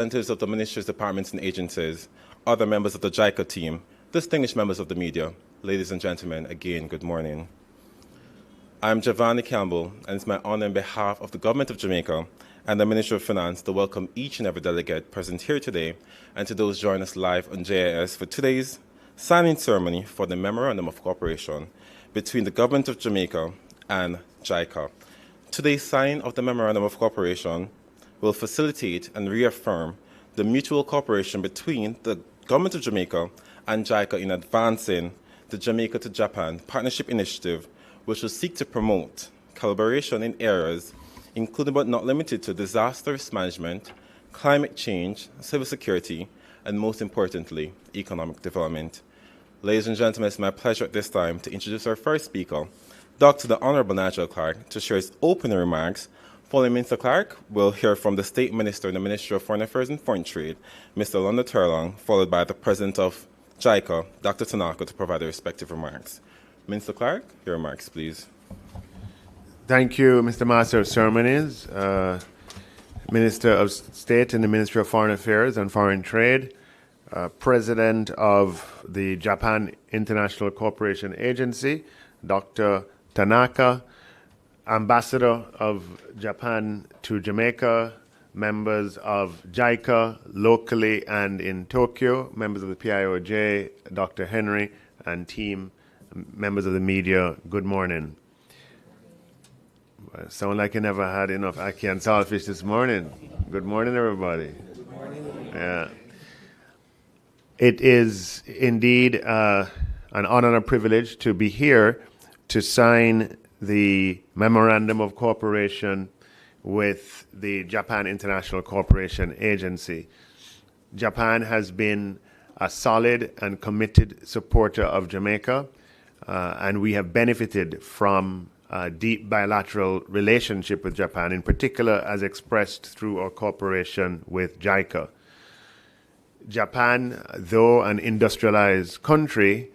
Representatives of the ministries, departments, and agencies, other members of the JICA team, distinguished members of the media, ladies and gentlemen, again, good morning. I'm Giovanni Campbell, and it's my honor on behalf of the Government of Jamaica and the Ministry of Finance to welcome each and every delegate present here today and to those joining us live on JIS for today's signing ceremony for the Memorandum of Cooperation between the Government of Jamaica and JICA. Today's signing of the Memorandum of Cooperation will facilitate and reaffirm the mutual cooperation between the Government of Jamaica and JICA in advancing the Jamaica to Japan Partnership Initiative, which will seek to promote collaboration in areas including but not limited to disaster risk management, climate change, civil security, and most importantly, economic development. Ladies and gentlemen, it's my pleasure at this time to introduce our first speaker, Dr. the Honorable Nigel Clark, to share his opening remarks. Following Mr. Clark, we'll hear from the State Minister in the Ministry of Foreign Affairs and Foreign Trade, Mr. London Turlong, followed by the President of JICA, Dr. Tanaka, to provide their respective remarks. Mr. Clark, your remarks, please. Thank you, Mr. Master of Ceremonies, Minister of State in the Ministry of Foreign Affairs and Foreign Trade, President of the Japan International Cooperation Agency, Dr. Tanaka, Ambassador of Japan to Jamaica, members of JICA locally and in Tokyo, members of the PIOJ, Dr. Henry, and team, members of the media, good morning. Sound like you never had enough ackee and saltfish this morning. Good morning, everybody. Good morning. Yeah. It is indeed an honor and a privilege to be here to sign the Memorandum of Cooperation with the Japan International Cooperation Agency. Japan has been a solid and committed supporter of Jamaica, and we have benefited from a deep bilateral relationship with Japan, in particular as expressed through our cooperation with JICA. Japan, though an industrialized country,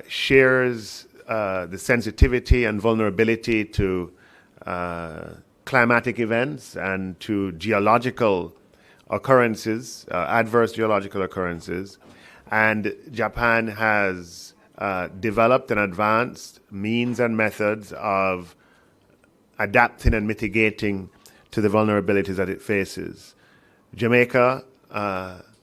shares the sensitivity and vulnerability to climatic events and to geological occurrences, adverse geological occurrences. And Japan has developed and advanced means and methods of adapting and mitigating to the vulnerabilities that it faces. Jamaica,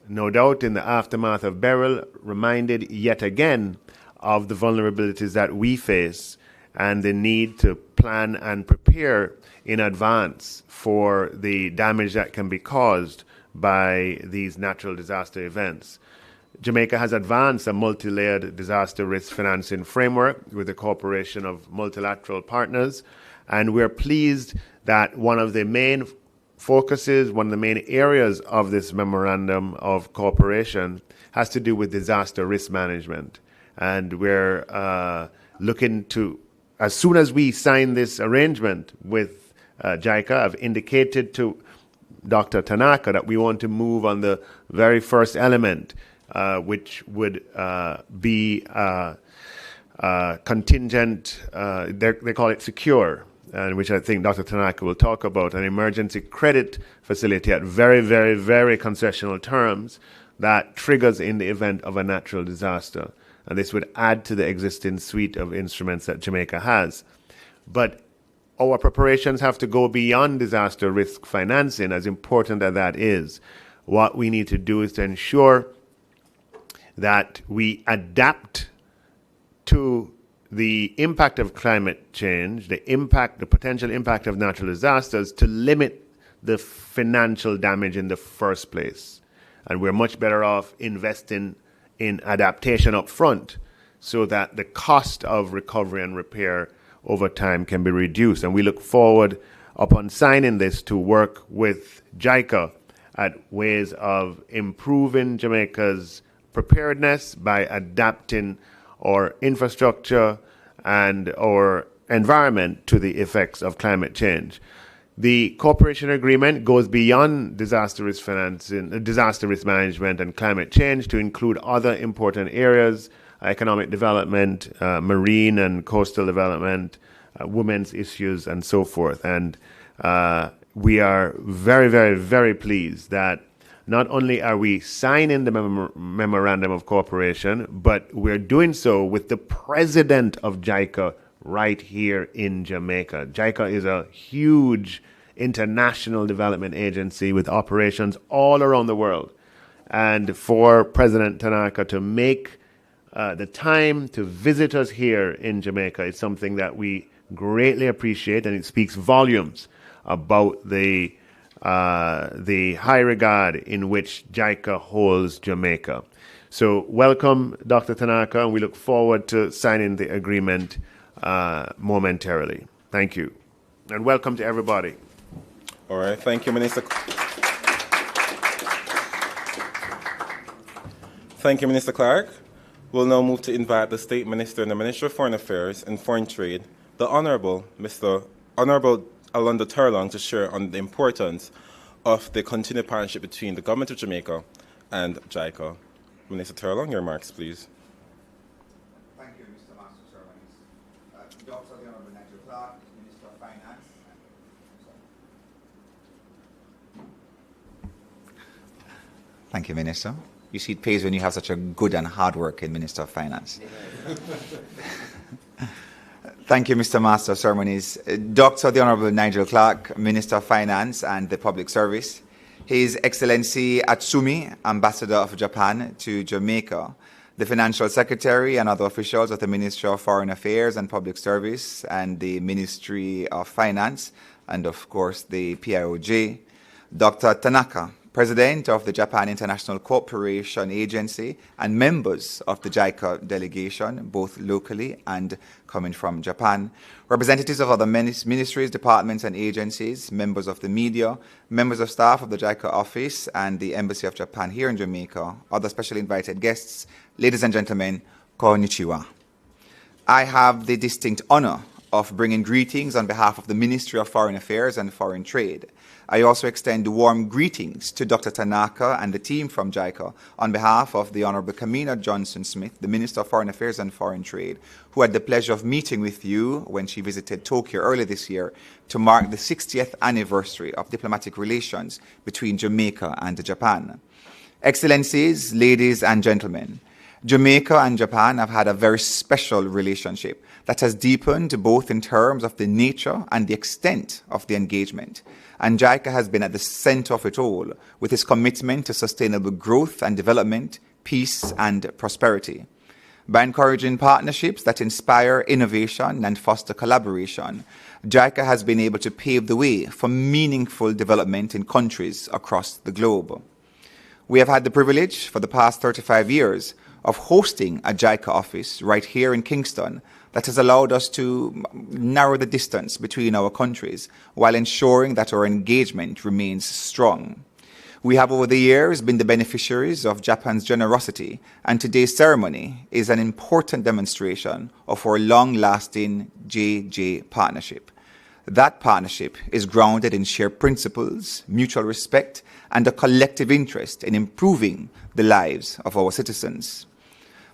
no doubt in the aftermath of Beryl, reminded yet again of the vulnerabilities that we face and the need to plan and prepare in advance for the damage that can be caused by these natural disaster events. Jamaica has advanced a multi-layered disaster risk financing framework with the cooperation of multilateral partners, and we're pleased that one of the main focuses, one of the main areas of this memorandum of cooperation has to do with disaster risk management. And we're looking to, as soon as we sign this arrangement with JICA, I've indicated to Dr. Tanaka that we want to move on the very first element, which would be contingent, they call it secure, and which I think Dr. Tanaka will talk about, an emergency credit facility at very, very, very concessional terms that triggers in the event of a natural disaster. And this would add to the existing suite of instruments that Jamaica has. But our preparations have to go beyond disaster risk financing, as important as that is. What we need to do is to ensure that we adapt to the impact of climate change, the potential impact of natural disasters, to limit the financial damage in the first place. And we're much better off investing in adaptation up front so that the cost of recovery and repair over time can be reduced. And we look forward, upon signing this, to work with JICA at ways of improving Jamaica's preparedness by adapting our infrastructure and our environment to the effects of climate change. The cooperation agreement goes beyond disaster risk financing, disaster risk management, and climate change to include other important areas: economic development, marine and coastal development, women's issues, and so forth. And we are very, very, very pleased that not only are we signing the Memorandum of Cooperation, but we're doing so with the president of JICA right here in Jamaica. JICA is a huge international development agency with operations all around the world. And for President Tanaka to make the time to visit us here in Jamaica is something that we greatly appreciate, and it speaks volumes about the high regard in which JICA holds Jamaica. So welcome, Dr. Tanaka, and we look forward to signing the agreement momentarily. Thank you. And welcome to everybody. All right, thank you, Minister. Thank you, Minister Clark. We'll now move to invite the State Minister and the Minister of Foreign Affairs and Foreign Trade, the Honourable Alonda Turlong, to share on the importance of the continued partnership between the Government of Jamaica and JICA. Minister Turlong, your remarks, please. Thank you, Mr. Master Ceremonies. Dr. the Honourable Nigel Clark, Minister of Finance. Thank you, Minister. You see, it pays when you have such a good and hard-working Minister of Finance. Thank you, Mr. Master of Ceremonies. Dr. the Honourable Nigel Clark, Minister of Finance and the Public Service. His Excellency Atsumi, Ambassador of Japan to Jamaica. The Financial Secretary and other officials of the Ministry of Foreign Affairs and Public Service and the Ministry of Finance, and of course the PIOJ. Dr. Tanaka, President of the Japan International Cooperation Agency and members of the JICA delegation, both locally and coming from Japan, representatives of other ministries, departments and agencies, members of the media, members of staff of the JICA office and the Embassy of Japan here in Jamaica, other specially invited guests, ladies and gentlemen, konnichiwa. I have the distinct honor of bringing greetings on behalf of the Ministry of Foreign Affairs and Foreign Trade. I also extend warm greetings to Dr. Tanaka and the team from JICA on behalf of the Honourable Kamina Johnson-Smith, the Minister of Foreign Affairs and Foreign Trade, who had the pleasure of meeting with you when she visited Tokyo earlier this year to mark the 60th anniversary of diplomatic relations between Jamaica and Japan. Excellencies, ladies and gentlemen, Jamaica and Japan have had a very special relationship that has deepened both in terms of the nature and the extent of the engagement. And JICA has been at the center of it all, with its commitment to sustainable growth and development, peace and prosperity. By encouraging partnerships that inspire innovation and foster collaboration, JICA has been able to pave the way for meaningful development in countries across the globe. We have had the privilege for the past 35 years of hosting a JICA office right here in Kingston that has allowed us to narrow the distance between our countries while ensuring that our engagement remains strong. We have over the years been the beneficiaries of Japan's generosity, and today's ceremony is an important demonstration of our long-lasting JJ partnership. That partnership is grounded in shared principles, mutual respect, and a collective interest in improving the lives of our citizens.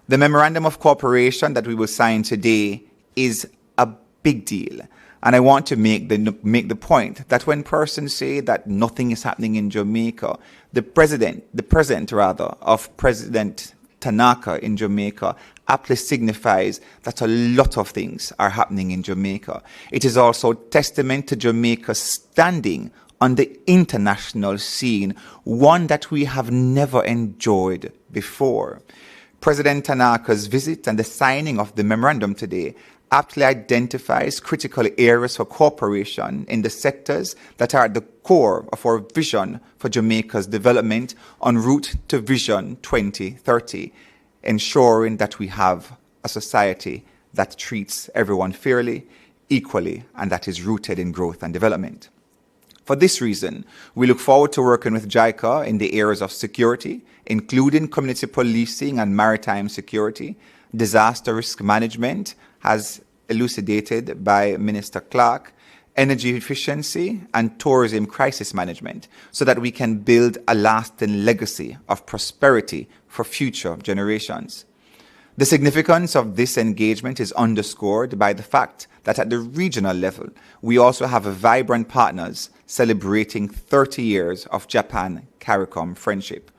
The Memorandum of Cooperation that we will sign today is a big deal. And I want to make the point that when persons say that nothing is happening in Jamaica, the present of President Tanaka in Jamaica aptly signifies that a lot of things are happening in Jamaica. It is also testament to Jamaica's standing on the international scene, one that we have never enjoyed before. President Tanaka's visit and the signing of the memorandum today aptly identifies critical areas for cooperation in the sectors that are at the core of our vision for Jamaica's development en route to Vision 2030, ensuring that we have a society that treats everyone fairly, equally, and that is rooted in growth and development. For this reason, we look forward to working with JICA in the areas of security, including community policing and maritime security, disaster risk management, as elucidated by Minister Clark, energy efficiency, and tourism crisis management, so that we can build a lasting legacy of prosperity for future generations. The significance of this engagement is underscored by the fact that at the regional level, we also have vibrant partners celebrating 30 years of Japan-CARICOM friendship.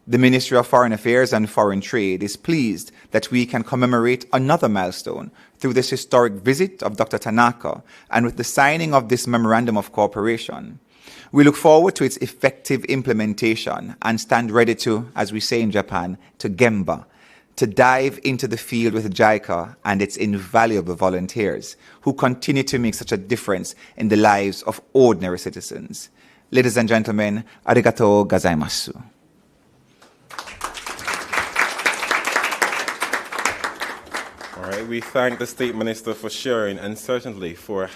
The Ministry of Foreign Affairs and Foreign Trade is pleased that we can commemorate another milestone through this historic visit of Dr. Tanaka and with the signing of this Memorandum of Cooperation. We look forward to its effective implementation and stand ready to, as we say in Japan, to gemba, to dive into the field with JICA and its invaluable volunteers who continue to make such a difference in the lives of ordinary citizens. Ladies and gentlemen, arigatou gozaimasu. All right, we thank the State Minister for sharing and certainly for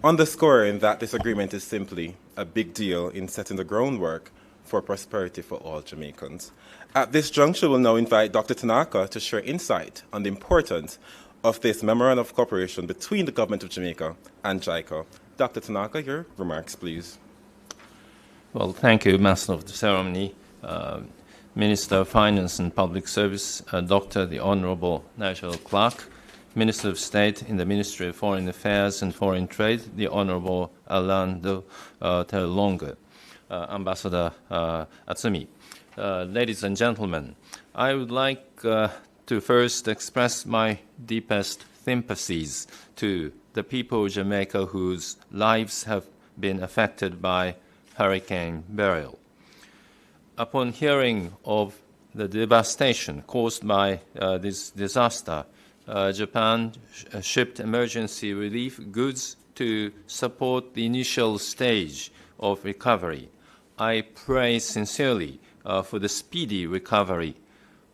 underscoring that this agreement is simply a big deal in setting the groundwork for prosperity for all Jamaicans. At this juncture, we'll now invite Dr. Tanaka to share insight on the importance of this Memorandum of Cooperation between the Government of Jamaica and JICA. Dr. Tanaka, your remarks, please. Well, thank you, Master of the Ceremony, Minister of Finance and Public Service, Dr. the Honorable Nigel Clark, Minister of State in the Ministry of Foreign Affairs and Foreign Trade, the Honorable Orlando Terlonga, Ambassador Atsumi. Ladies and gentlemen, I would like to first express my deepest sympathies to the people of Jamaica whose lives have been affected by Hurricane Beryl. Upon hearing of the devastation caused by this disaster, Japan shipped emergency relief goods to support the initial stage of recovery. I pray sincerely for the speedy recovery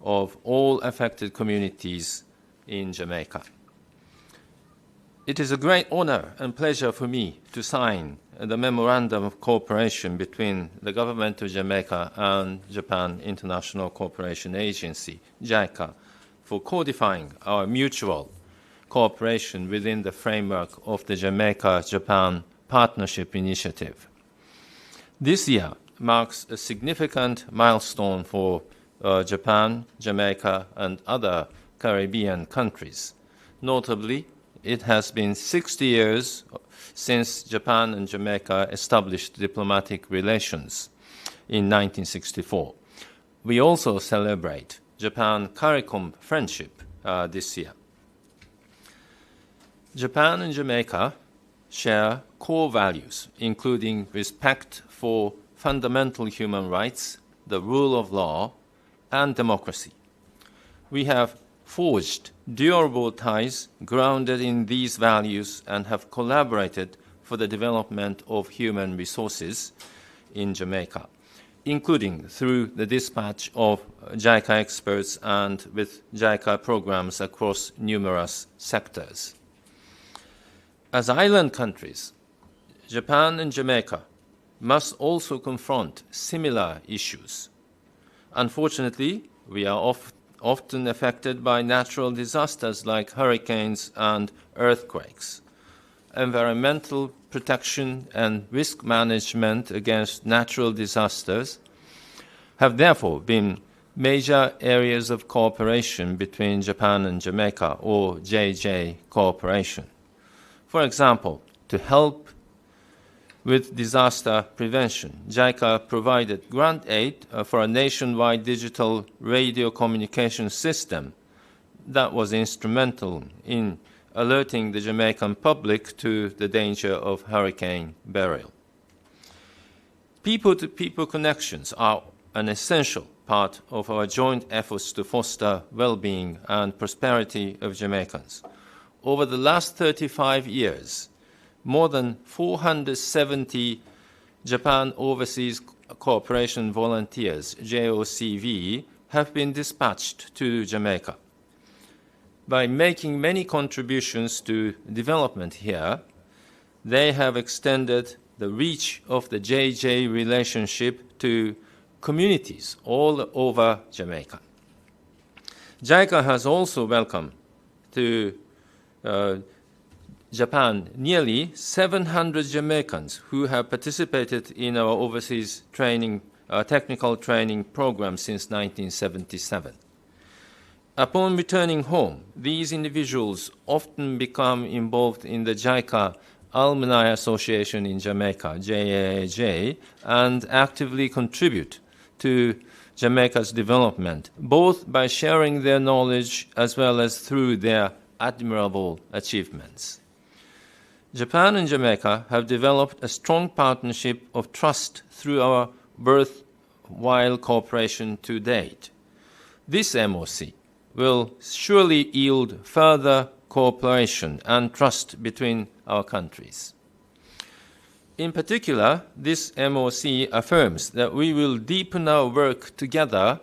of all affected communities in Jamaica. It is a great honor and pleasure for me to sign the Memorandum of Cooperation between the Government of Jamaica and Japan International Cooperation Agency, JICA, for codifying our mutual cooperation within the framework of the Jamaica-Japan Partnership Initiative. This year marks a significant milestone for Japan, Jamaica, and other Caribbean countries. Notably, it has been 60 years since Japan and Jamaica established diplomatic relations in 1964. We also celebrate Japan-CARICOM friendship this year. Japan and Jamaica share core values, including respect for fundamental human rights, the rule of law, and democracy. We have forged durable ties grounded in these values and have collaborated for the development of human resources in Jamaica, including through the dispatch of JICA experts and with JICA programs across numerous sectors. As island countries, Japan and Jamaica must also confront similar issues. Unfortunately, we are often affected by natural disasters like hurricanes and earthquakes. Environmental protection and risk management against natural disasters have therefore been major areas of cooperation between Japan and Jamaica, or JJ cooperation. For example, to help with disaster prevention, JICA provided grant aid for a nationwide digital radio communication system that was instrumental in alerting the Jamaican public to the danger of Hurricane Beryl. People-to-people connections are an essential part of our joint efforts to foster well-being and prosperity of Jamaicans. Over the last 35 years, more than 470 Japan Overseas Cooperation Volunteers, JOCV, have been dispatched to Jamaica. By making many contributions to development here, they have extended the reach of the JJ relationship to communities all over Jamaica. JICA has also welcomed to Japan nearly 700 Jamaicans who have participated in our overseas training, technical training program since 1977. Upon returning home, these individuals often become involved in the JICA Alumni Association in Jamaica, GOJ, and actively contribute to Jamaica's development, both by sharing their knowledge as well as through their admirable achievements. Japan and Jamaica have developed a strong partnership of trust through our worthwhile cooperation to date. This MOC will surely yield further cooperation and trust between our countries. In particular, this MOC affirms that we will deepen our work together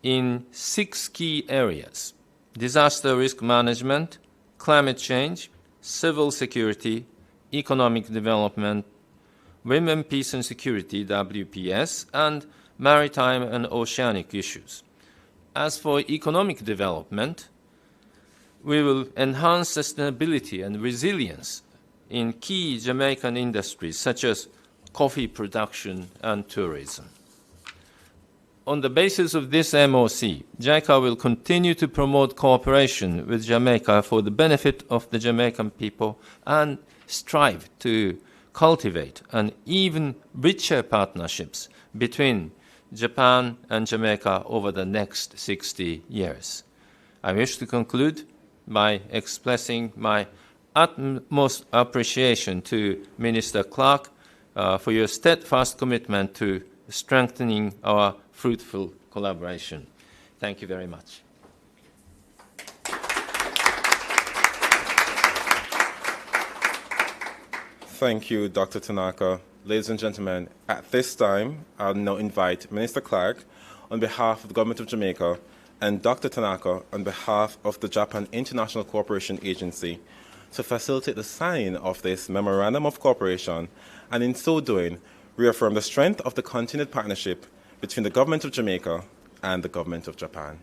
in 6 key areas: disaster risk management, climate change, civil security, economic development, women, peace and security, WPS, and maritime and oceanic issues. As for economic development, we will enhance sustainability and resilience in key Jamaican industries such as coffee production and tourism. On the basis of this MOC, JICA will continue to promote cooperation with Jamaica for the benefit of the Jamaican people and strive to cultivate an even richer partnerships between Japan and Jamaica over the next 60 years. I wish to conclude by expressing my utmost appreciation to Minister Clark for your steadfast commitment to strengthening our fruitful collaboration. Thank you very much. Thank you, Dr. Tanaka. Ladies and gentlemen, at this time, I'll now invite Minister Clark on behalf of the Government of Jamaica and Dr. Tanaka on behalf of the Japan International Cooperation Agency to facilitate the signing of this Memorandum of Cooperation, and in so doing, reaffirm the strength of the continued partnership between the Government of Jamaica and the Government of Japan.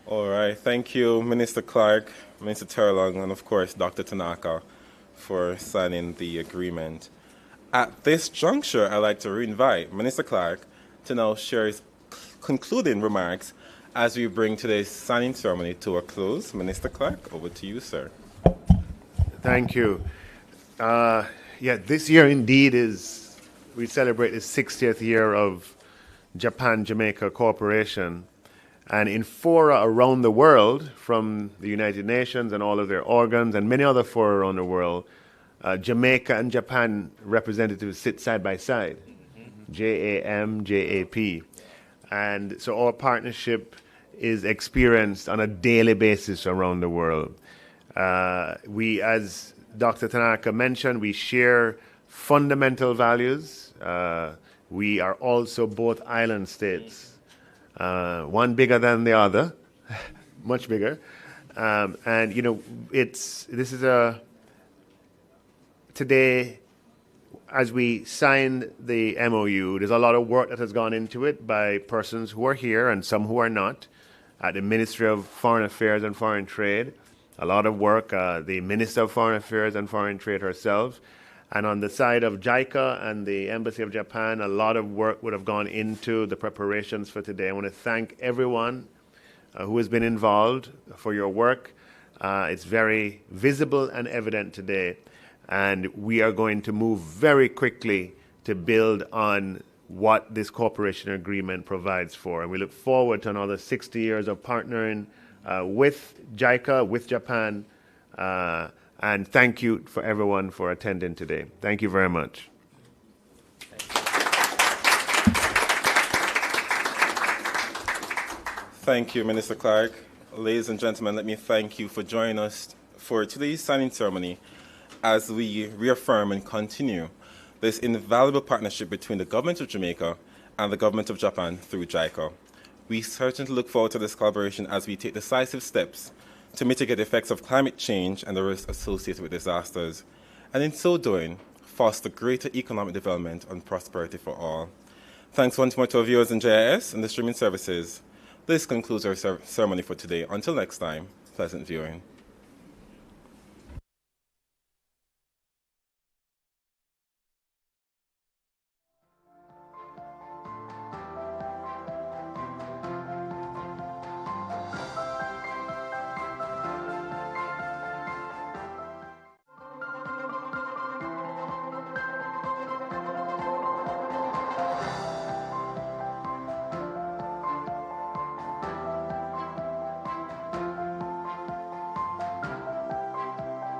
All right, thank you, Minister Clark, Minister Terlong, and of course, Dr. Tanaka for signing the agreement. At this juncture, I'd like to reinvite Minister Clark to now share his concluding remarks as we bring today's signing ceremony to a close. Minister Clark, over to you, sir. Thank you. This year indeed we celebrate the 60th year of Japan-Jamaica cooperation. And in fora around the world, from the United Nations and all of their organs and many other fora around the world, Jamaica and Japan representatives sit side by side, JAM, JAP. And so our partnership is experienced on a daily basis around the world. We, as Dr. Tanaka mentioned, we share fundamental values. We are also both island states, one bigger than the other, much bigger. And, you know, today, as we signed the MOU, there's a lot of work that has gone into it by persons who are here and some who are not at the Ministry of Foreign Affairs and Foreign Trade. A lot of work, the Minister of Foreign Affairs and Foreign Trade herself. And on the side of JICA and the Embassy of Japan, a lot of work would have gone into the preparations for today. I want to thank everyone who has been involved for your work. It's very visible and evident today. And we are going to move very quickly to build on what this cooperation agreement provides for. And we look forward to another 60 years of partnering with JICA, with Japan. And thank you for everyone for attending today. Thank you very much. Thank you, Minister Clark. Ladies and gentlemen, let me thank you for joining us for today's signing ceremony as we reaffirm and continue this invaluable partnership between the Government of Jamaica and the Government of Japan through JICA. We certainly look forward to this collaboration as we take decisive steps to mitigate the effects of climate change and the risks associated with disasters, and in so doing, foster greater economic development and prosperity for all. Thanks once more to our viewers in JIS and the streaming services. This concludes our ceremony for today. Until next time, pleasant viewing.